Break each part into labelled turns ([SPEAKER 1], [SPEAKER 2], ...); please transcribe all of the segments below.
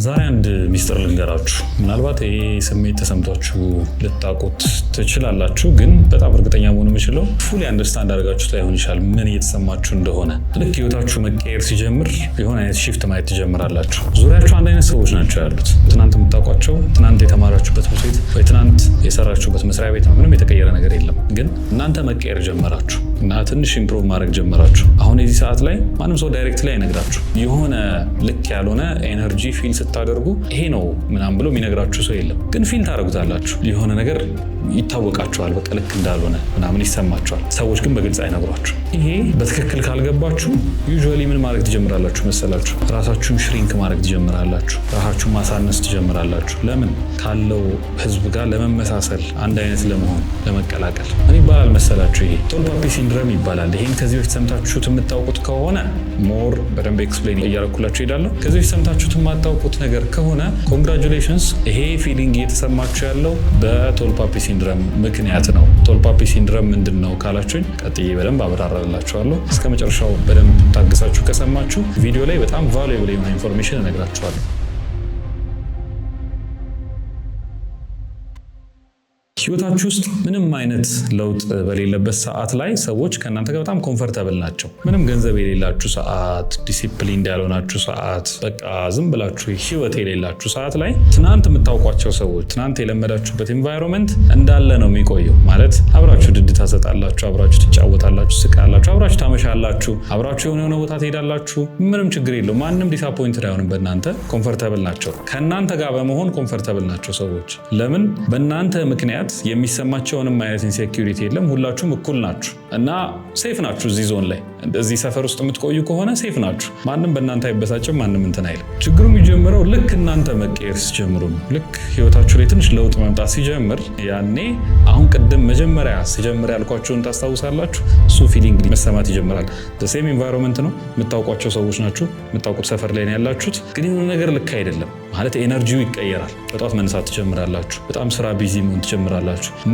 [SPEAKER 1] ዛሬ አንድ ሚስጥር ልንገራችሁ። ምናልባት ይሄ ስሜት ተሰምቷችሁ ልታውቁት ትችላላችሁ፣ ግን በጣም እርግጠኛ መሆን የምችለው ፉሊ አንደርስታንድ አድርጋችሁት ላይሆን ይችላል ምን እየተሰማችሁ እንደሆነ። ልክ ህይወታችሁ መቀየር ሲጀምር የሆነ አይነት ሺፍት ማየት ትጀምራላችሁ። ዙሪያችሁ አንድ አይነት ሰዎች ናቸው ያሉት። ትናንት የምታውቋቸው፣ ትናንት የተማራችሁበት ትምህርት ቤት ወይ ትናንት የሰራችሁበት መስሪያ ቤት ምንም የተቀየረ ነገር የለም፣ ግን እናንተ መቀየር ጀመራችሁ እና ትንሽ ኢምፕሩቭ ማድረግ ጀመራችሁ። አሁን የዚህ ሰዓት ላይ ማንም ሰው ዳይሬክት ላይ አይነግራችሁ። የሆነ ልክ ያልሆነ ኤነርጂ ፊል ስታደርጉ ይሄ ነው ምናምን ብሎ የሚነግራችሁ ሰው የለም፣ ግን ፊል ታደርጉታላችሁ። የሆነ ነገር ይታወቃችኋል፣ በቃ ልክ እንዳልሆነ ምናምን ይሰማችኋል። ሰዎች ግን በግልጽ አይነግሯችሁ። ይሄ በትክክል ካልገባችሁ ዩዥዋሊ ምን ማድረግ ትጀምራላችሁ መሰላችሁ? ራሳችሁን ሽሪንክ ማድረግ ትጀምራላችሁ። ራሳችሁን ማሳነስ ትጀምራላችሁ። ለምን? ካለው ህዝብ ጋር ለመመሳሰል፣ አንድ አይነት ለመሆን፣ ለመቀላቀል። ምን ይባላል መሰላችሁ? ይሄ ቶል ፓፒ ሲንድረም ይባላል። ይሄን ከዚህ በፊት ሰምታችሁት የምታውቁት ከሆነ ሞር በደንብ ኤክስፕሌን እያደረኩላችሁ ሄዳለሁ። ከዚህ በፊት ሰምታችሁት የማታውቁት ነገር ከሆነ ኮንግራቹሌሽንስ፣ ይሄ ፊሊንግ እየተሰማችሁ ያለው በቶል ፓፒ ሲንድረም ምክንያት ነው። ቶል ፓፒ ሲንድረም ምንድን ነው ካላችሁኝ ቀጥዬ በደንብ አብራራላችኋለሁ። እስከ መጨረሻው በደንብ ታግሳችሁ ከሰማችሁ ቪዲዮ ላይ በጣም ቫሉዌብል የሆነ ኢንፎርሜሽን እነግራችኋለሁ። ህይወታችሁ ውስጥ ምንም አይነት ለውጥ በሌለበት ሰዓት ላይ ሰዎች ከእናንተ ጋር በጣም ኮምፈርተብል ናቸው። ምንም ገንዘብ የሌላችሁ ሰዓት፣ ዲሲፕሊን ያልሆናችሁ ሰዓት፣ በቃ ዝም ብላችሁ ህይወት የሌላችሁ ሰዓት ላይ ትናንት የምታውቋቸው ሰዎች፣ ትናንት የለመዳችሁበት ኤንቫይሮንመንት እንዳለ ነው የሚቆየው። ማለት አብራችሁ ድድ ታሰጣላችሁ፣ አብራችሁ ትጫወታላችሁ፣ ስቃላችሁ፣ አብራችሁ ታመሻላችሁ፣ አብራችሁ የሆነ ቦታ ትሄዳላችሁ። ምንም ችግር የለው። ማንም ዲስአፖይንትድ አይሆንም በእናንተ። ኮምፈርተብል ናቸው። ከእናንተ ጋር በመሆን ኮምፈርተብል ናቸው ሰዎች። ለምን? በእናንተ ምክንያት የሚሰማቸውንም አይነት ኢንሴኪዩሪቲ የለም። ሁላችሁም እኩል ናችሁ እና ሴፍ ናችሁ። እዚህ ዞን ላይ እዚህ ሰፈር ውስጥ የምትቆዩ ከሆነ ሴፍ ናችሁ። ማንም በእናንተ አይበሳጭም፣ ማንም እንትን አይልም። ችግሩ የሚጀምረው ልክ እናንተ መቀየር ሲጀምሩ ነው። ልክ ህይወታችሁ ላይ ትንሽ ለውጥ መምጣት ሲጀምር፣ ያኔ አሁን ቅድም መጀመሪያ ሲጀምር ያልኳችሁን ታስታውሳላችሁ። እሱ ፊሊንግ መሰማት ይጀምራል። ሴም ኢንቫይሮንመንት ነው፣ የምታውቋቸው ሰዎች ናችሁ፣ የምታውቁት ሰፈር ላይ ነው ያላችሁት። ግን የሆነ ነገር ልክ አይደለም ማለት ኤነርጂው ይቀየራል። በጠዋት መነሳት ትጀምራላችሁ። በጣም ስራ ቢዚ መሆን ትጀምራላችሁ።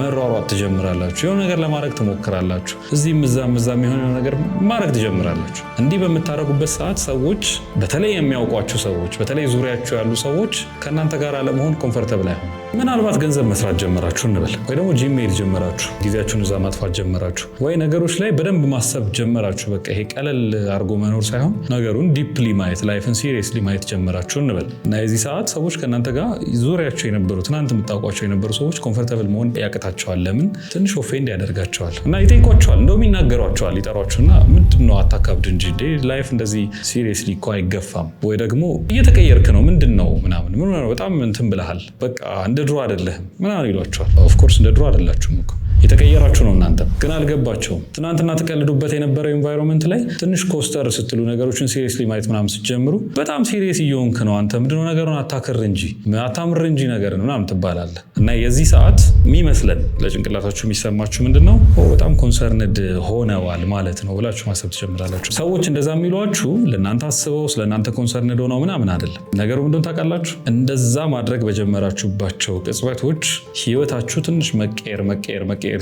[SPEAKER 1] መሯሯጥ ትጀምራላችሁ። የሆነ ነገር ለማድረግ ትሞክራላችሁ። እዚህም እዛም የሆነ ነገር ማድረግ ትጀምራላችሁ። እንዲህ በምታደርጉበት ሰዓት ሰዎች፣ በተለይ የሚያውቋችሁ ሰዎች፣ በተለይ ዙሪያችሁ ያሉ ሰዎች ከእናንተ ጋር ለመሆን ኮምፈርተብል አይሆን። ምናልባት ገንዘብ መስራት ጀመራችሁ እንበል፣ ወይ ደግሞ ጂም መሄድ ጀመራችሁ፣ ጊዜያችሁን እዛ ማጥፋት ጀመራችሁ፣ ወይ ነገሮች ላይ በደንብ ማሰብ ጀመራችሁ። በቃ ይሄ ቀለል አድርጎ መኖር ሳይሆን ነገሩን ዲፕሊ ማየት፣ ላይፍን ሲሪየስሊ ማየት ጀመራችሁ እንበል እና የዚህ ሰዓት ሰዎች ከእናንተ ጋር ዙሪያቸው የነበሩ ትናንት የምታውቋቸው የነበሩ ሰዎች ኮምፈርተብል መሆን ያቅታቸዋል። ለምን? ትንሽ ኦፌንድ ያደርጋቸዋል እና ይጠይቋቸዋል፣ እንደውም ይናገሯቸዋል። ይጠሯችሁና ምንድነው አታካብድ እንጂ ላይፍ እንደዚህ ሲሪየስሊ እኮ አይገፋም፣ ወይ ደግሞ እየተቀየርክ ነው ምንድነው ምናምን፣ ምን ነው በጣም እንትን ብለሃል፣ በቃ እንደ ድሮ አይደለህም ምናምን ይሏቸዋል። ኦፍኮርስ እንደ ድሮ አይደላችሁም እኮ የተቀየራችሁ ነው። እናንተ ግን አልገባቸውም። ትናንትና ተቀልዱበት የነበረው ኤንቫይሮንመንት ላይ ትንሽ ኮስተር ስትሉ፣ ነገሮችን ሲሪየስሊ ማየት ምናምን ስትጀምሩ በጣም ሲሪየስ እየሆንክ ነው አንተ፣ ምንድነው ነገሩን አታክር እንጂ አታምር እንጂ ነገር ምናምን ትባላለህ። እና የዚህ ሰዓት የሚመስለን ለጭንቅላታችሁ የሚሰማችሁ ምንድነው? በጣም ኮንሰርንድ ሆነዋል ማለት ነው ብላችሁ ማሰብ ትጀምራላችሁ። ሰዎች እንደዛ የሚሏችሁ ለእናንተ አስበው ስለእናንተ ኮንሰርንድ ሆነው ምናምን አይደለም። ነገሩ ምንድነው ታውቃላችሁ? እንደዛ ማድረግ በጀመራችሁባቸው ቅጽበቶች ህይወታችሁ ትንሽ መቀየር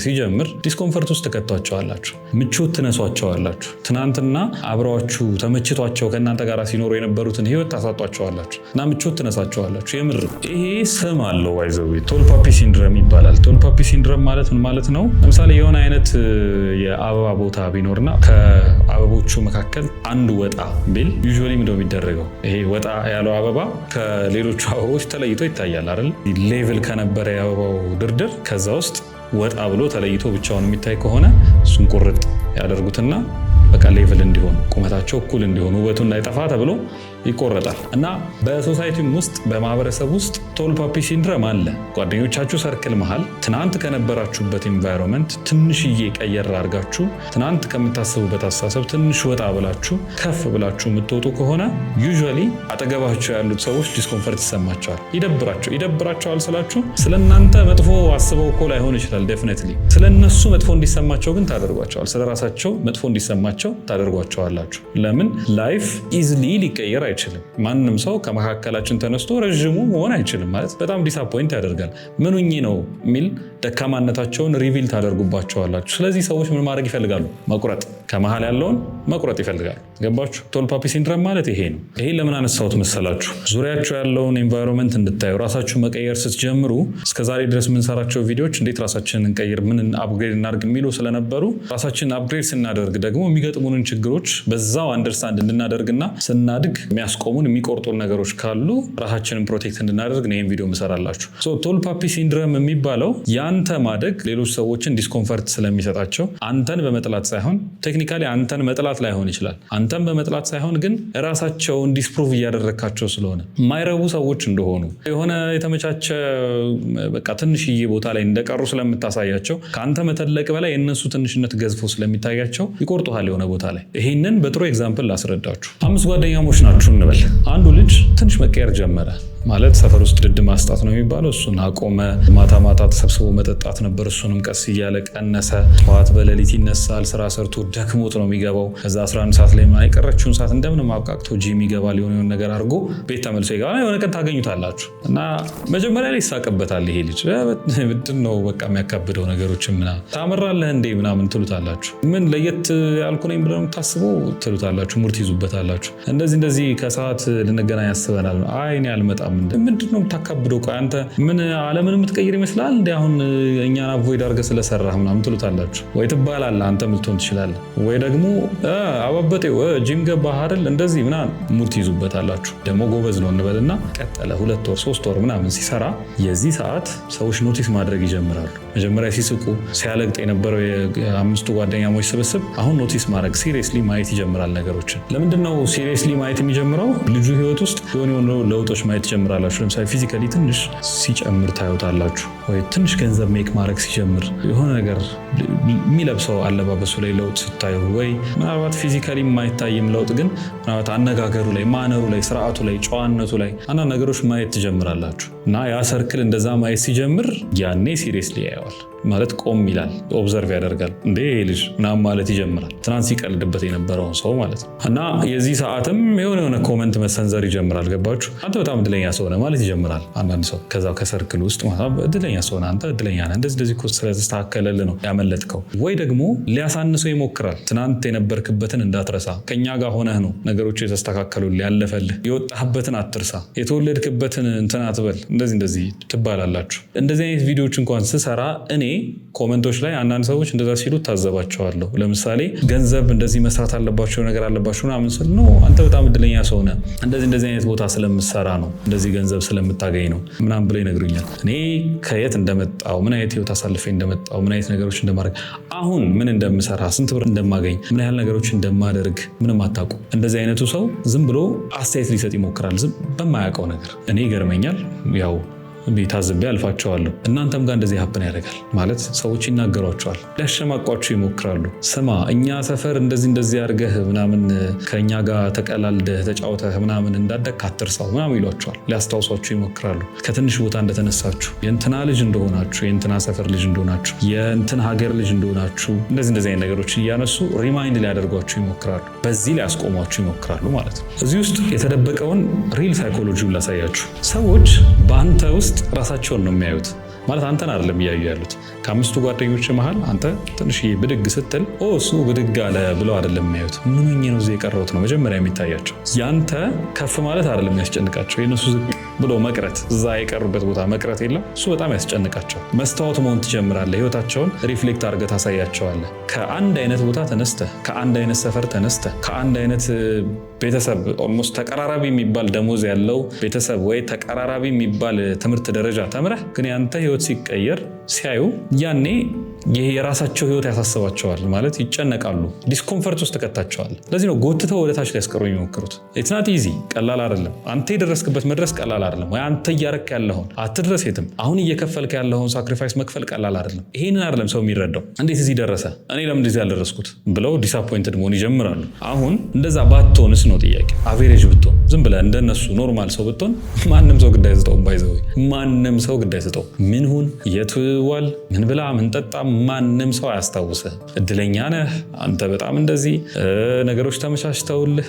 [SPEAKER 1] ሲጀምር ዲስኮምፈርት ውስጥ ተከቷቸዋላችሁ፣ ምቾት ትነሷቸዋላችሁ። ትናንትና አብረዋችሁ ተመችቷቸው ከእናንተ ጋር ሲኖሩ የነበሩትን ህይወት ታሳጧቸዋላችሁ እና ምቾት ትነሳቸዋላችሁ። የምር ይሄ ስም አለው፣ ዋይዘው ቶል ፓፒ ሲንድረም ይባላል። ቶል ፓፒ ሲንድረም ማለት ምን ማለት ነው? ለምሳሌ የሆነ አይነት የአበባ ቦታ ቢኖርና ከአበቦቹ መካከል አንዱ ወጣ ቢል ዩዥዋሊ ምንድነው የሚደረገው? ይሄ ወጣ ያለው አበባ ከሌሎቹ አበቦች ተለይቶ ይታያል አይደል? ሌቭል ከነበረ የአበባው ድርድር ከዛ ውስጥ ወጣ ብሎ ተለይቶ ብቻውን የሚታይ ከሆነ እሱን ቁርጥ ያደርጉትና በቃ ሌቭል እንዲሆን፣ ቁመታቸው እኩል እንዲሆን፣ ውበቱ እንዳይጠፋ ተብሎ ይቆረጣል። እና በሶሳይቲም ውስጥ በማህበረሰብ ውስጥ ቶል ፓፒ ሲንድረም አለ። ጓደኞቻችሁ ሰርክል መሃል ትናንት ከነበራችሁበት ኢንቫይሮንመንት ትንሽዬ ቀየር አድርጋችሁ፣ ትናንት ከምታስቡበት አስተሳሰብ ትንሽ ወጣ ብላችሁ ከፍ ብላችሁ የምትወጡ ከሆነ ዩዥዋሊ አጠገባችሁ ያሉት ሰዎች ዲስኮምፈርት ይሰማቸዋል፣ ይደብራቸዋል። ስላችሁ ስለእናንተ መጥፎ አስበው እኮ ላይሆን ይችላል። ዴፊኒትሊ ስለነሱ መጥፎ እንዲሰማቸው ግን ታደርጓቸዋል። ስለራሳቸው መጥፎ እንዲሰማቸው ታደርጓቸዋላችሁ። ለምን? ላይፍ ኢዝሊ ሊቀየር አይችልም። ማንም ሰው ከመካከላችን ተነስቶ ረዥሙ መሆን አይችልም ማለት በጣም ዲስአፖይንት ያደርጋል። ምኑኝ ነው የሚል ደካማነታቸውን ሪቪል ታደርጉባቸዋላችሁ። ስለዚህ ሰዎች ምን ማድረግ ይፈልጋሉ? መቁረጥ፣ ከመሃል ያለውን መቁረጥ ይፈልጋሉ። ገባችሁ? ቶል ፓፒ ሲንድረም ማለት ይሄ ነው። ይሄ ለምን አነሳሁት መሰላችሁ? ዙሪያችሁ ያለውን ኤንቫይሮንመንት እንድታዩ ራሳችሁ መቀየር ስትጀምሩ እስከዛሬ ድረስ የምንሰራቸው ቪዲዮዎች እንዴት ራሳችንን እንቀይር፣ ምን አፕግሬድ እናድርግ የሚሉ ስለነበሩ ራሳችንን አፕግሬድ ስናደርግ ደግሞ የሚገጥሙንን ችግሮች በዛው አንደርስታንድ እንድናደርግና ስናድግ የሚያስቆሙን የሚቆርጡን ነገሮች ካሉ ራሳችንን ፕሮቴክት እንድናደርግ ነው ይህን ቪዲዮ ምሰራላችሁ። ቶል ፓፒ ሲንድረም የሚባለው የአንተ ማደግ ሌሎች ሰዎችን ዲስኮንፈርት ስለሚሰጣቸው አንተን በመጥላት ሳይሆን ቴክኒካሊ አንተን መጥላት ላይሆን ይችላል። አንተን በመጥላት ሳይሆን ግን ራሳቸውን ዲስፕሩቭ እያደረግካቸው ስለሆነ የማይረቡ ሰዎች እንደሆኑ የሆነ የተመቻቸ በቃ ትንሽዬ ቦታ ላይ እንደቀሩ ስለምታሳያቸው ከአንተ መተለቅ በላይ የእነሱ ትንሽነት ገዝፎ ስለሚታያቸው ይቆርጡሃል የሆነ ቦታ ላይ። ይህንን በጥሩ ኤግዛምፕል ላስረዳችሁ። 5 ጓደኛሞች ናችሁ እንበል። አንዱ ልጅ ትንሽ መቀየር ጀመረ። ማለት ሰፈር ውስጥ ድድ ማስጣት ነው የሚባለው፣ እሱን አቆመ። ማታ ማታ ተሰብስቦ መጠጣት ነበር፣ እሱንም ቀስ እያለ ቀነሰ። ጠዋት በሌሊት ይነሳል፣ ስራ ሰርቶ ደክሞት ነው የሚገባው። ከዛ 11 ሰዓት ላይ የቀረችውን ሰዓት እንደምንም አብቃቅቶ ጂም ይገባል። የሆነ ነገር አድርጎ ቤት ተመልሶ ይገባል። የሆነ ቀን ታገኙታላችሁ እና መጀመሪያ ላይ ይሳቅበታል። ይሄ ልጅ ምንድን ነው በቃ የሚያካብደው ነገሮችን ምናምን ታመራለህ እንዴ ምናምን ትሉታላችሁ። ምን ለየት ያልኩ ነኝ ብለው የምታስበው ትሉታላችሁ። ሙርት ይዙበታላችሁ። እንደዚህ ከሰዓት ልንገናኝ ያስበናል። አይ እኔ አልመጣም። ምንድን ነው የምታካብደው? ቆይ አንተ ምን ዓለምን የምትቀይር ይመስላል እንዴ? አሁን እኛን አቮይድ አድርገህ ስለሰራህ ምናምን ትሉታላችሁ። ወይ ትባላለህ፣ አንተ ልትሆን ትችላለህ። ወይ ደግሞ አባበጤው ጂም ገባህ አይደል እንደዚህ ምናምን ሙርት ይዙበታላችሁ። ደግሞ ጎበዝ ነው እንበልና ቀጠለ 2 ወር 3 ወር ምናምን ሲሰራ የዚህ ሰዓት ሰዎች ኖቲስ ማድረግ ይጀምራሉ። መጀመሪያ ሲስቁ ሲያለግጥ የነበረው የ5 ጓደኛሞች ስብስብ አሁን ኖቲስ ማድረግ ሲሪየስሊ ማየት ይጀምራል ነገሮችን። ለምንድነው ሲሪየስሊ ማየት የሚጀምረው? ልጁ ህይወት ውስጥ የሆኑ ለውጦች ማየት ይጀምራላችሁ። ለምሳሌ ፊዚካሊ ትንሽ ሲጨምር ታዩታላችሁ፣ ወይ ትንሽ ገንዘብ ሜክ ማድረግ ሲጀምር፣ የሆነ ነገር የሚለብሰው አለባበሱ ላይ ለውጥ ስታዩ፣ ወይ ምናልባት ፊዚካሊ የማይታይም ለውጥ ግን ምናልባት አነጋገሩ ላይ፣ ማነሩ ላይ፣ ስርዓቱ ላይ፣ ጨዋነቱ ላይ አንዳንድ ነገሮች ማየት ትጀምራላችሁ። እና ያ ሰርክል እንደዛ ማየት ሲጀምር ያኔ ሲሪየስሊ ያየዋል ማለት ቆም ይላል፣ ኦብዘርቭ ያደርጋል። እንዴ ልጅ ምናምን ማለት ይጀምራል። ትናንት ሲቀልድበት የነበረውን ሰው ማለት ነው። እና የዚህ ሰዓትም የሆነ ኮመንት መሰንዘር ይጀምራል። ገባችሁ? አንተ በጣም እድለኛ ሰው ነህ ማለት ይጀምራል አንዳንድ ሰው ከዛው ከሰርክል ውስጥ እድለኛ ሰው ነህ፣ አንተ እድለኛ ነህ፣ እንደዚህ እኮ ስለተስተካከለልህ ነው ያመለጥከው። ወይ ደግሞ ሊያሳንሰው ይሞክራል። ትናንት የነበርክበትን እንዳትረሳ፣ ከኛ ጋር ሆነህ ነው ነገሮች የተስተካከሉልህ ያለፈልህ፣ የወጣህበትን አትርሳ፣ የተወለድክበትን እንትን አትበል፣ እንደዚህ ትባላላችሁ። እንደዚህ አይነት ቪዲዮዎች እንኳን ስሰራ እኔ ኮመንቶች ላይ አንዳንድ ሰዎች እንደዛ ሲሉ ታዘባቸዋለሁ። ለምሳሌ ገንዘብ እንደዚህ መስራት አለባቸው ነገር አለባቸው ምናምን ስል ነው አንተ በጣም እድለኛ ሰው ነህ፣ እንደዚህ አይነት ቦታ ስለምሰራ ነው፣ እንደዚህ ገንዘብ ስለምታገኝ ነው ምናምን ብለው ይነግሩኛል። እኔ ከየት እንደመጣው ምን አይነት ህይወት አሳልፌ እንደመጣው ምን አይነት ነገሮች እንደማደርግ አሁን ምን እንደምሰራ ስንት ብር እንደማገኝ ምን ያህል ነገሮች እንደማደርግ ምንም አታውቁ። እንደዚህ አይነቱ ሰው ዝም ብሎ አስተያየት ሊሰጥ ይሞክራል ዝም በማያውቀው ነገር። እኔ ይገርመኛል ያው ታዝቤ አልፋቸዋለሁ። እናንተም ጋር እንደዚህ ሀፕን ያደርጋል ማለት ሰዎች ይናገሯቸዋል፣ ሊያሸማቋችሁ ይሞክራሉ። ስማ እኛ ሰፈር እንደዚህ አድርገህ ምናምን ከእኛ ጋር ተቀላልደህ ተጫውተህ ምናምን እንዳደግ አትርሳው ምናምን ይሏቸዋል፣ ሊያስታውሷችሁ ይሞክራሉ። ከትንሽ ቦታ እንደተነሳችሁ የእንትና ልጅ እንደሆናችሁ፣ የእንትና ሰፈር ልጅ እንደሆናችሁ፣ የእንትን ሀገር ልጅ እንደሆናችሁ እንደዚህ አይነት ነገሮች እያነሱ ሪማይንድ ሊያደርጓችሁ ይሞክራሉ። በዚህ ሊያስቆሟችሁ ይሞክራሉ ማለት ነው። እዚህ ውስጥ የተደበቀውን ሪል ሳይኮሎጂውን ላሳያችሁ። ሰዎች በአንተ ውስጥ ራሳቸውን ነው የሚያዩት ማለት አንተን አይደለም እያዩ ያሉት። ከ5 ጓደኞች መሃል አንተ ትንሽዬ ብድግ ስትል እሱ ብድግ አለ ብለው አይደለም የሚያዩት። ምን ሆኜ ነው እዚህ የቀረሁት ነው መጀመሪያ የሚታያቸው። ያንተ ከፍ ማለት አይደለም ያስጨንቃቸው፣ የነሱ ዝቅ ብሎ መቅረት፣ እዛ የቀሩበት ቦታ መቅረት የለም እሱ በጣም ያስጨንቃቸው። መስታወት መሆን ትጀምራለህ። ህይወታቸውን ሪፍሌክት አድርገህ ታሳያቸዋለህ። ከአንድ አይነት ቦታ ተነስተህ፣ ከአንድ አይነት ሰፈር ተነስተህ፣ ከአንድ አይነት ቤተሰብ ኦልሞስት ተቀራራቢ የሚባል ደሞዝ ያለው ቤተሰብ ወይ ተቀራራቢ የሚባል ትምህርት ደረጃ ተምረህ ግን ያንተ ህይወት ሲቀየር ሲያዩ ያኔ ይሄ የራሳቸው ህይወት ያሳስባቸዋል ማለት ይጨነቃሉ፣ ዲስኮምፈርት ውስጥ ተከታቸዋል። ለዚህ ነው ጎትተው ወደ ታች ሊያስቀሩ የሚሞክሩት። ኢትስ ናት ኢዚ፣ ቀላል አይደለም። አንተ የደረስክበት መድረስ ቀላል አይደለም። ወይ አንተ እያረክ ያለውን አትድረስ የትም። አሁን እየከፈልክ ያለውን ሳክሪፋይስ መክፈል ቀላል አይደለም። ይሄንን አይደለም ሰው የሚረዳው። እንዴት እዚህ ደረሰ እኔ ለምን እንደዚህ ያልደረስኩት ብለው ዲስአፖይንትድ መሆን ይጀምራሉ። አሁን እንደዛ ባትሆንስ ነው ጥያቄ። አቬሬጅ ብትሆን ዝም ብለህ እንደነሱ ኖርማል ሰው ብትሆን ማንም ሰው ግድ አይሰጠውም። ባይዘው ማንም ሰው ግድ አይሰጠውም። ምን ሁን የት ዋል ምን ብላ ምን ጠጣ ማንም ሰው አያስታውስህም። እድለኛ ነህ አንተ በጣም እንደዚህ ነገሮች ተመቻችተውልህ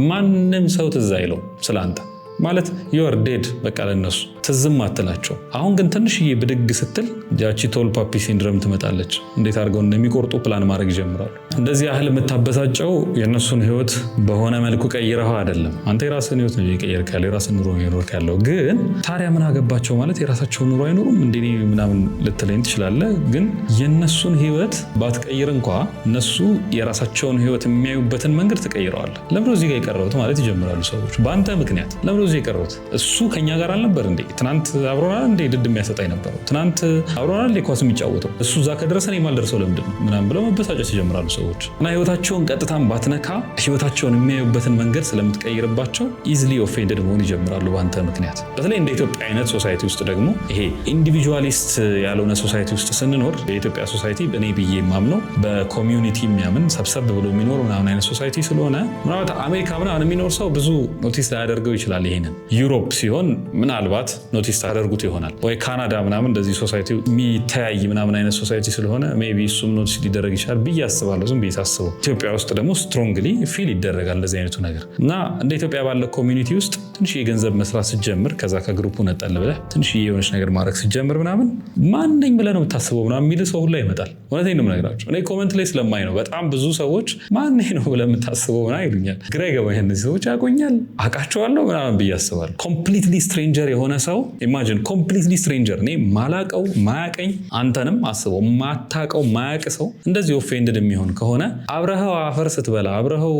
[SPEAKER 1] ማንም ሰው ትዝ አይለው ስለአንተ ማለት ዩር ዴድ በቃ ለነሱ ትዝም አትላቸው። አሁን ግን ትንሽዬ ብድግ ስትል ያቺ ቶል ፓፒ ሲንድረም ትመጣለች። እንዴት አድርገው እንደሚቆርጡ ፕላን ማድረግ ይጀምራሉ። እንደዚህ ያህል የምታበሳጨው የእነሱን ህይወት በሆነ መልኩ ቀይረው አይደለም። አንተ የራስህን ህይወት ነው እየቀየርክ ያለው፣ የራስህን ኑሮ እየኖርክ ያለው። ግን ታዲያ ምን አገባቸው ማለት የራሳቸውን ኑሮ አይኖሩም እንዴ ምናምን ልትለኝ ትችላለህ። ግን የእነሱን ህይወት ባትቀይር እንኳ እነሱ የራሳቸውን ህይወት የሚያዩበትን መንገድ ትቀይረዋለህ። ለምን እዚህ ጋር የቀረቡት ማለት ይጀምራሉ ሰዎች በአንተ ምክንያት። ለምን እዚህ የቀረቡት እሱ ከኛ ጋር አልነበር እንዴ? ትናንት አብሮናል እንዴ ድድ የሚያሰጣኝ ነበረው? ትናንት አብሮናል እንዴ ኳስ የሚጫወተው? እሱ እዛ ከደረሰ እኔ ማልደርሰው ለምንድን ነው ምናምን ብለው መበሳጨት ይጀምራሉ ሰዎች። እና ህይወታቸውን ቀጥታም ባትነካ ህይወታቸውን የሚያዩበትን መንገድ ስለምትቀይርባቸው ኢዝሊ ኦፌንድድ መሆን ይጀምራሉ በአንተ ምክንያት። በተለይ እንደ ኢትዮጵያ አይነት ሶሳይቲ ውስጥ ደግሞ ይሄ ኢንዲቪጁዋሊስት ያልሆነ ሶሳይቲ ውስጥ ስንኖር የኢትዮጵያ ሶሳይቲ እኔ ብዬ የማምነው በኮሚዩኒቲ የሚያምን ሰብሰብ ብሎ የሚኖር ምናምን አይነት ሶሳይቲ ስለሆነ ምናልባት አሜሪካ ምናምን የሚኖር ሰው ብዙ ኖቲስ ላያደርገው ይችላል። ይሄንን ዩሮፕ ሲሆን ምናልባት ኖቲስ ታደርጉት ይሆናል። ወይ ካናዳ ምናምን እንደዚህ ሶሳይቲ የሚተያይ ምናምን አይነት ሶሳይቲ ስለሆነ ሜይ ቢ እሱም ኖቲስ ሊደረግ ይችላል ብዬ አስባለሁ። ዝም ብዬ ሳስበው ኢትዮጵያ ውስጥ ደግሞ ስትሮንግሊ ፊል ይደረጋል እንደዚህ አይነቱ ነገር እና እንደ ኢትዮጵያ ባለ ኮሚኒቲ ውስጥ ትንሽ የገንዘብ መስራት ስትጀምር ከዛ ከግሩፑ ነጠል ብለህ ትንሽ የሆነች ነገር ማድረግ ስትጀምር ምናምን ማንነኝ ብለህ ነው የምታስበው ምናምን የሚል ሰው ሁላ ይመጣል። እውነቴን ነው የምነግራቸው። እኔ ኮመንት ላይ ስለማይ ነው በጣም ብዙ ሰዎች ማንነኝ ነው ብለህ የምታስበው ምናምን ይሉኛል። ግራ ይገባኛል። እነዚህ ሰዎች ያውቁኛል አውቃቸዋለሁ ምናምን ብዬ አስባለሁ። ኮምፕሊትሊ ስትሬንጀር የሆነ ሰው ኢማጂን፣ ኮምፕሊትሊ ስትሬንጀር እኔ ማላቀው ማያቀኝ፣ አንተንም አስበው ማታቀው ማያቅ ሰው እንደዚህ ኦፌንድድ የሚሆን ከሆነ አብረኸው አፈር ስትበላ አብረኸው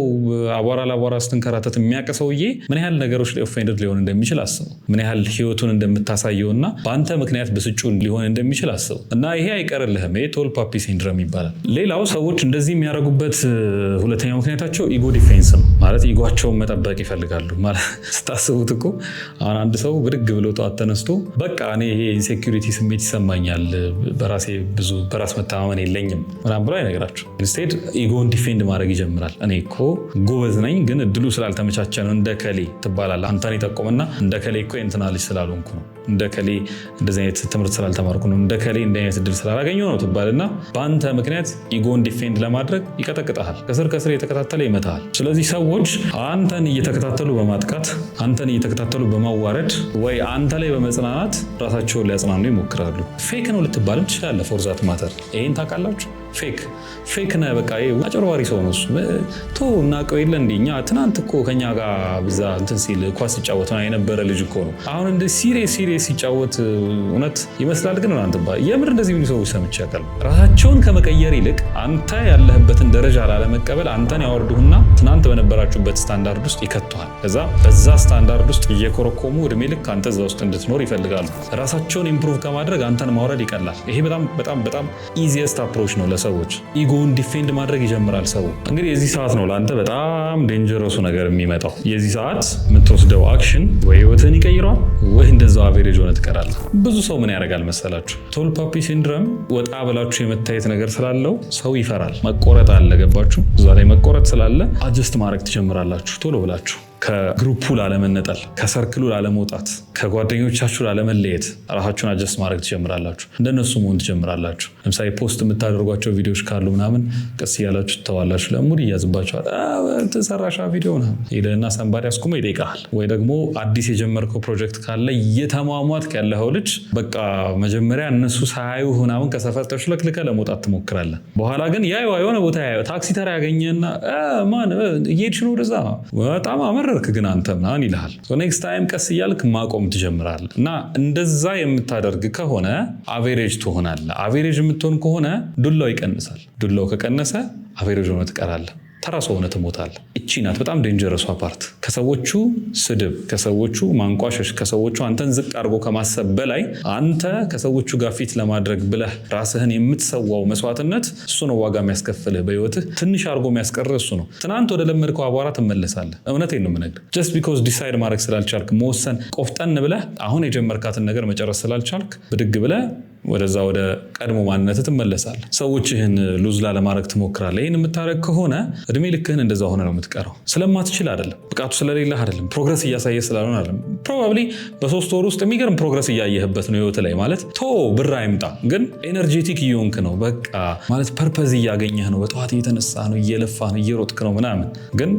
[SPEAKER 1] አቧራ ለአቧራ ስትንከራተት የሚያቅ ሰውዬ ምን ያህል ነገሮች ላይ ኦፌንድድ ሊሆን እንደሚችል አስበው። ምን ያህል ህይወቱን እንደምታሳየውና በአንተ ምክንያት ብስጩ ሊሆን እንደሚችል አስበው። እና ይሄ አይቀርልህም። ይሄ ቶል ፓፒ ሲንድረም ይባላል። ሌላው ሰዎች እንደዚህ የሚያደርጉበት ሁለተኛው ምክንያታቸው ኢጎ ዲፌንስ ነው። ማለት ኢጓቸውን መጠበቅ ይፈልጋሉ። ማለት ስታስቡት እኮ አሁን አንድ ሰው ብድግ ብሎ ጠዋት ተነስቶ በቃ እኔ ይሄ ኢንሴኩሪቲ ስሜት ይሰማኛል፣ በራሴ ብዙ በራስ መተማመን የለኝም ምናምን ብሎ አይነግራችሁ። ኢንስቴድ ኢጎን ዲፌንድ ማድረግ ይጀምራል። እኔ እኮ ጎበዝ ነኝ ግን እድሉ ስላልተመቻቸ ነው። እንደ ከሌ ትባላለህ። አንተን ይጠቁምና እንደ ከሌ እኮ የእንትና ልጅ ስላልሆንኩ ነው፣ እንደ ከሌ እንደዚህ አይነት ትምህርት ስላልተማርኩ ነው፣ እንደ ከሌ እንደዚህ አይነት እድል ስላላገኘሁ ነው ትባልና በአንተ ምክንያት ኢጎን ዲፌንድ ለማድረግ ይቀጠቅጣል። ከስር ከስር እየተከታተለ ይመታል። ስለዚህ ሰዎች አንተን እየተከታተሉ በማጥቃት አንተን እየተከታተሉ በማዋረድ ወይ አንተ ላይ በመጽናናት ራሳቸውን ሊያጽናኑ ይሞክራሉ። ፌክ ነው ልትባልም ትችላለህ። ፎርዛት ማተር ይሄን ታውቃላችሁ። ፌክ ነህ በቃ አጭበርባሪ ሰው ነው እሱ። ቶ እናውቀው የለ እንደ እኛ ትናንት እኮ ከኛ ጋር ብዛ እንትን ሲል ኳስ ሲጫወት የነበረ ልጅ እኮ ነው። አሁን እንደ ሲሪየስ ሲጫወት እውነት ይመስላል። ግን የምር እንደዚህ የሚሉ ሰዎች ሰምቼ አውቃለሁ። ራሳቸውን ከመቀየር ይልቅ አንተ ያለህበትን ደረጃ ላለመቀበል አንተን ያወርዱህና ትናንት በነበራችሁበት ስታንዳርድ ውስጥ ይከቱሃል። ከዛ በዛ ስታንዳርድ ውስጥ እየኮረኮሙ እድሜ ልክ አንተ እዛ ውስጥ እንድትኖር ይፈልጋሉ። ራሳቸውን ኢምፕሩቭ ከማድረግ አንተን ማውረድ ይቀላል። ይሄ በጣም ኢዚየስት አፕሮች ነው ለሰዎች። ኢጎን ዲፌንድ ማድረግ ይጀምራል ሰው። እንግዲህ የዚህ ሰዓት ነው ለአንተ በጣም ዴንጀረሱ ነገር የሚመጣው። የዚህ ሰዓት የምትወስደው አክሽን ወይ ህይወትን ይቀይረዋል ወይ እንደዛው አቬሬጅ ሆነ ትቀራለህ። ብዙ ሰው ምን ያደርጋል መሰላችሁ? ቶል ፓፒ ሲንድረም ወጣ ብላችሁ የመታየት ነገር ስላለው ሰው ይፈራል። መቆረጥ አለ፣ ገባችሁ? እዛ ላይ መቆረጥ ስላለ አጀስት ማድረግ ትጀምራላችሁ ቶሎ ብላችሁ። ከግሩፑ ላለመነጠል፣ ከሰርክሉ ላለመውጣት፣ ከጓደኞቻችሁ ላለመለየት ራሳችሁን አጀስት ማድረግ ትጀምራላችሁ። እንደነሱ መሆን ትጀምራላችሁ። ለምሳሌ ፖስት የምታደርጓቸው ቪዲዮዎች ካሉ ምናምን ቀስ እያላችሁ ትተዋላችሁ። ለሙድ እያዝባችኋል። ተሰራሻ ቪዲዮ ነው ሄደና ሰንባሪ አስቆመ ይጠይቃል። ወይ ደግሞ አዲስ የጀመርከው ፕሮጀክት ካለ እየተሟሟትክ ያለኸው ልጅ በቃ መጀመሪያ እነሱ ሳያዩ ምናምን ከሰፈር ተሽለክልከ ለመውጣት ትሞክራለህ። በኋላ ግን የሆነ ቦታ ታክሲ ተራ ያገኘና ማን እየሄድሽ ነው ወደዛ በጣም አመረርክ ግን አንተ ምናምን ይልሃል። ኔክስት ታይም ቀስ እያልክ ማቆም ትጀምራለህ። እና እንደዛ የምታደርግ ከሆነ አቬሬጅ ትሆናለህ። አቬሬጅ የምትሆን ከሆነ ዱላው ይቀንሳል። ዱላው ከቀነሰ አቬሬጅ ሆነ ትቀራለህ። ተራ ሰው ሆነ ትሞታለህ። እቺ ናት በጣም ዴንጀረሷ ፓርት። ከሰዎቹ ስድብ፣ ከሰዎቹ ማንቋሸሽ፣ ከሰዎቹ አንተን ዝቅ አድርጎ ከማሰብ በላይ አንተ ከሰዎቹ ጋር ፊት ለማድረግ ብለህ ራስህን የምትሰዋው መስዋዕትነት እሱ ነው ዋጋ የሚያስከፍልህ። በህይወትህ ትንሽ አድርጎ የሚያስቀርህ እሱ ነው። ትናንት ወደ ለመድከው አቧራ ትመለሳለህ። እውነቴን ነው የምነግርህ። ጀስት ቢኮዝ ዲሳይድ ማድረግ ስላልቻልክ፣ መወሰን ቆፍጠን ብለህ አሁን የጀመርካትን ነገር መጨረስ ስላልቻልክ ብድግ ብለህ ወደዛ ወደ ቀድሞ ማንነት ትመለሳለህ። ሰዎችህን ሉዝ ላለማድረግ ትሞክራለህ። ይህን የምታደርግ ከሆነ እድሜ ልክህን እንደዛ ሆነ ነው የምትቀረው። ስለማትችል አይደለም፣ ብቃቱ ስለሌለህ አይደለም፣ ፕሮግረስ እያሳየ ስላልሆነ አይደለም። ፕሮባብሊ በ3 ወር ውስጥ የሚገርም ፕሮግረስ እያየህበት ነው ህይወት ላይ ማለት ብር አይምጣ ግን ኤነርጄቲክ እየሆንክ ነው። በቃ ማለት ፐርፐዝ እያገኘህ ነው። በጠዋት እየተነሳ ነው፣ እየለፋ ነው፣ እየሮጥክ ነው ምናምን ግን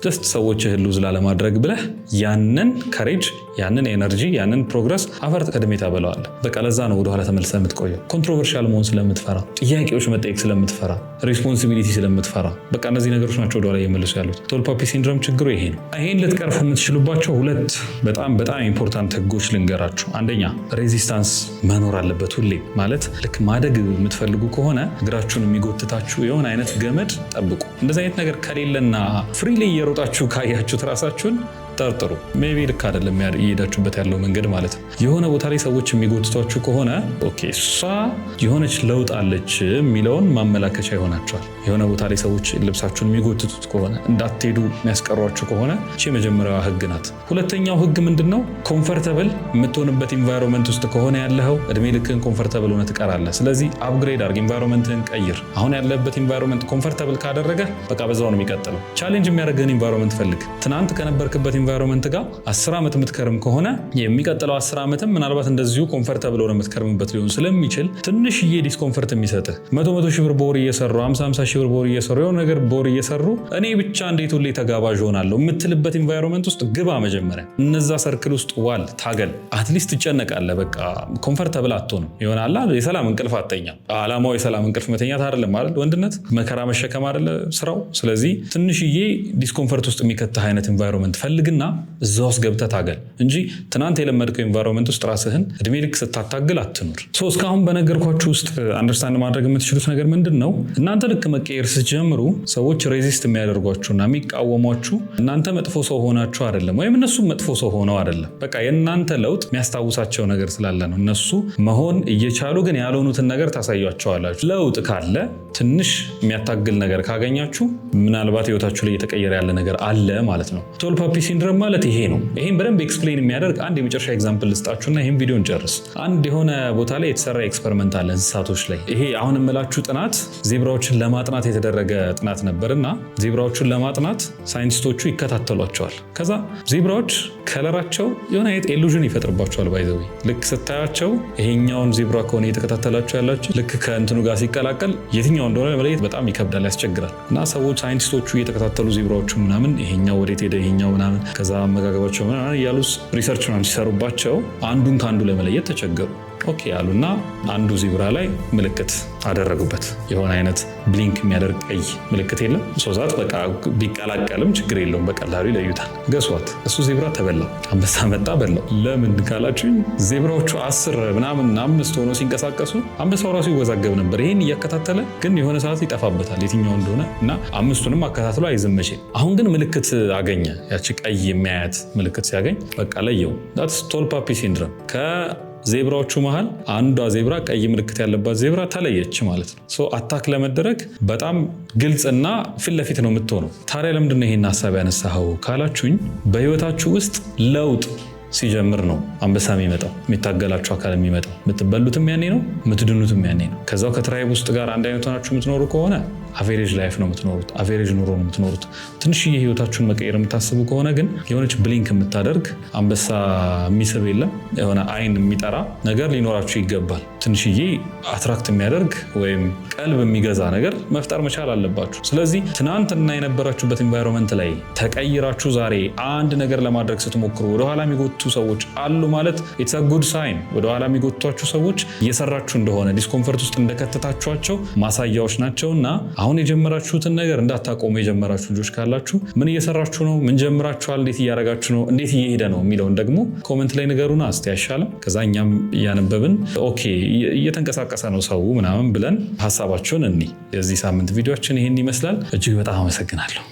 [SPEAKER 1] ጀስት ሰዎችህን ሉዝ ላለማድረግ ብለህ ያንን ከሬጅ ያንን ኤነርጂ ያንን ፕሮግረስ አፈርጥ ቀድሜ ታበለዋለህ። በቃ ለዛ ነው ወደኋላ ተመልሰህ የምትቆየው። ኮንትሮቨርሻል መሆን ስለምትፈራ፣ ጥያቄዎች መጠየቅ ስለምትፈራ፣ ሪስፖንሲቢሊቲ ስለምትፈራ በቃ እነዚህ ነገሮች ናቸው ወደኋላ እየመለሱ ያሉት። ቶል ፓፒ ሲንድሮም ችግሩ ይሄ ነው። ይሄን ልትቀርፍ የምትችሉባቸው 2 በጣም ኢምፖርታንት ህጎች ልንገራችሁ። አንደኛ ሬዚስታንስ መኖር አለበት ሁሌ። ማለት ልክ ማደግ የምትፈልጉ ከሆነ እግራችሁን የሚጎትታችሁ የሆነ አይነት ገመድ ጠብቁ። እንደዚህ አይነት ነገር ከሌለና ፍሪሊ እየሮጣችሁ ካያችሁት ራሳችሁን ጠርጥሩ። ሜቢ ልክ አይደለም እየሄዳችሁበት ያለው መንገድ ማለት ነው። የሆነ ቦታ ላይ ሰዎች የሚጎትቷችሁ ከሆነ ኦኬ እሷ የሆነች ለውጥ አለች የሚለውን ማመላከቻ ይሆናቸዋል። የሆነ ቦታ ላይ ሰዎች ልብሳችሁን የሚጎትቱት ከሆነ እንዳትሄዱ የሚያስቀሯችሁ ከሆነ እቺ የመጀመሪያዋ ህግ ናት። ሁለተኛው ህግ ምንድነው? ኮምፈርተብል የምትሆንበት ኢንቫይሮንመንት ውስጥ ከሆነ ያለኸው እድሜ ልክህን ኮምፈርተብል ሆነ ትቀራለህ። ስለዚህ አፕግሬድ አድርግ፣ ኢንቫይሮንመንትህን ቀይር። አሁን ያለበት ኢንቫይሮንመንት ኮምፈርተብል ካደረገ በቃ በዛው ነው የሚቀጥለው። ቻሌንጅ የሚያደርግህን ኢንቫይሮንመንት ፈልግ። ትናንት ከነበርክበት ኢንቫይሮንመንት ጋር 10 ዓመት የምትከርም ከሆነ የሚቀጥለው 10 ዓመትም ምናልባት እንደዚሁ ኮምፈርተብል ሆነ የምትከርምበት ሊሆን ስለሚችል ትንሽዬ ዲስኮምፈርት የሚሰጥህ 100 ሺህ ብር በወር እየሰሩ 50 ሺህ ብር በወር እየሰሩ የሆነ ነገር በወር እየሰሩ እኔ ብቻ እንዴት ሁሌ ተጋባዥ ሆናለሁ የምትልበት ኢንቫይሮንመንት ውስጥ ግባ። መጀመሪያ እነዛ ሰርክል ውስጥ ዋል፣ ታገል። አትሊስት ትጨነቃለህ። በቃ ኮምፈርተብል አትሆንም ይሆናል። የሰላም እንቅልፍ አተኛ። ዓላማው የሰላም እንቅልፍ መተኛት አይደለም አይደል? ወንድነት መከራ መሸከም አይደለ ስራው? ስለዚህ ትንሽዬ ዲስኮምፈርት ውስጥ የሚከተህ አይነት ኢንቫይሮንመንት ፈልግና እዛ ውስጥ ገብተህ ታገል እንጂ ትናንት የለመድከው ኢንቫይሮንመንት ውስጥ ራስህን እድሜ ልክ ስታታግል አትኑር። እስካሁን በነገርኳችሁ ውስጥ አንደርስታንድ ማድረግ የምትችሉት ነገር ምንድን ነው? እናንተ ልክ መቀየር ስትጀምሩ ሰዎች ሬዚስት የሚያደርጓችሁና የሚቃወሟችሁ እናንተ መጥፎ ሰው ሆናችሁ አይደለም፣ ወይም እነሱ መጥፎ ሰው ሆነው አይደለም። በቃ የእናንተ ለውጥ የሚያስታውሳቸው ነገር ስላለ ነው። እነሱ መሆን እየቻሉ ግን ያልሆኑትን ነገር ታሳያቸዋላችሁ። ለውጥ ካለ ትንሽ የሚያታግል ነገር ካገኛችሁ ምናልባት ህይወታችሁ ላይ እየተቀየረ ያለ ነገር አለ ማለት ነው። ቶል ፓፒ ሲንድሮም ማለት ይሄ ነው። ይሄን በደንብ ኤክስፕሌን የሚያደርግ አንድ የመጨረሻ ኤግዛምፕል ልስጣችሁና ይሄን ቪዲዮ እንጨርስ። አንድ የሆነ ቦታ ላይ የተሰራ ኤክስፐሪመንት አለ እንስሳቶች ላይ። ይሄ አሁን የምላችሁ ጥናት ዜብራዎችን ለማጥናት የተደረገ ጥናት ነበርና ዜብራዎችን ለማጥናት ሳይንቲስቶቹ ይከታተሏቸዋል። ከዛ ዜብራዎች ከለራቸው የሆነ አይነት ኢሉዥን ይፈጥርባቸዋል። ባይዘው ልክ ስታያቸው ይሄኛውን ዜብራ ከሆነ እየተከታተላችሁ ያላችሁ ልክ ከእንትኑ ጋር ሲቀላቀል የትኛው እንደሆነ ለመለየት በጣም ይከብዳል፣ ያስቸግራል። እና ሰዎች ሳይንቲስቶቹ እየተከታተሉ ዜብራዎቹ ምናምን ይሄኛው ወዴት ሄደ ይሄኛው ምናምን ከዛ አመጋገባቸው ምናምን እያሉ ሪሰርች ምናምን ሲሰሩባቸው አንዱን ከአንዱ ለመለየት ተቸገሩ። ኦኬ ያሉና አንዱ ዜብራ ላይ ምልክት አደረጉበት። የሆነ አይነት ብሊንክ የሚያደርግ ቀይ ምልክት የለም ሶዛት በቃ ቢቀላቀልም ችግር የለውም በቀላሉ ይለዩታል። ገሷት እሱ ዜብራ ተበላው። አንበሳ መጣ በላው። ለምን ካላችሁኝ ዜብራዎቹ 10 ምናምን 5 ሆኖ ሲንቀሳቀሱ አንበሳው ራሱ ይወዛገብ ነበር። ይሄን እያከታተለ ግን የሆነ ሰዓት ይጠፋበታል የትኛው እንደሆነ እና 5ቱንም አከታትሎ አይዘመቼ። አሁን ግን ምልክት አገኘ። ያቺ ቀይ የሚያያት ምልክት ሲያገኝ በቃ ለየው። ዳትስ ቶል ፓፒ ሲንድሮም። ዜብራዎቹ መሃል አንዷ ዜብራ ቀይ ምልክት ያለባት ዜብራ ተለየች ማለት ነው። አታክ ለመደረግ በጣም ግልጽና ፊት ለፊት ነው የምትሆነው። ታዲያ ለምንድን ነው ይሄን ሀሳብ ያነሳኸው ካላችሁኝ በህይወታችሁ ውስጥ ለውጥ ሲጀምር ነው አንበሳ የሚመጣው፣ የሚታገላችሁ አካል የሚመጣው። የምትበሉትም ያኔ ነው፣ የምትድኑትም ያኔ ነው። ከዛው ከትራይብ ውስጥ ጋር አንድ አይነት ሆናችሁ የምትኖሩ ከሆነ አቬሬጅ ላይፍ ነው የምትኖሩት፣ አቬሬጅ ኑሮ ነው የምትኖሩት። ትንሽዬ ህይወታችሁን መቀየር የምታስቡ ከሆነ ግን የሆነች ብሊንክ የምታደርግ አንበሳ የሚስብ የለም የሆነ አይን የሚጠራ ነገር ሊኖራችሁ ይገባል። ትንሽዬ አትራክት የሚያደርግ ወይም ቀልብ የሚገዛ ነገር መፍጠር መቻል አለባችሁ። ስለዚህ ትናንትና የነበራችሁበት ኢንቫይሮንመንት ላይ ተቀይራችሁ ዛሬ አንድ ነገር ለማድረግ ስትሞክሩ ወደኋላ የሚጎቱ ሰዎች አሉ ማለት ኢትስ አ ጉድ ሳይን። ወደኋላ የሚጎቷችሁ ሰዎች እየሰራችሁ እንደሆነ ዲስኮምፈርት ውስጥ እንደከተታችኋቸው ማሳያዎች ናቸውና አሁን የጀመራችሁትን ነገር እንዳታቆሙ። የጀመራችሁ ልጆች ካላችሁ ምን እየሰራችሁ ነው? ምን ጀምራችኋል? እንዴት እያደረጋችሁ ነው? እንዴት እየሄደ ነው የሚለውን ደግሞ ኮመንት ላይ ንገሩና እስቲ አይሻልም? ከዛ እኛም እያነበብን ኦኬ እየተንቀሳቀሰ ነው ሰው ምናምን ብለን ሀሳባችሁን እኒ። የዚህ ሳምንት ቪዲዮችን ይሄን ይመስላል። እጅግ በጣም አመሰግናለሁ።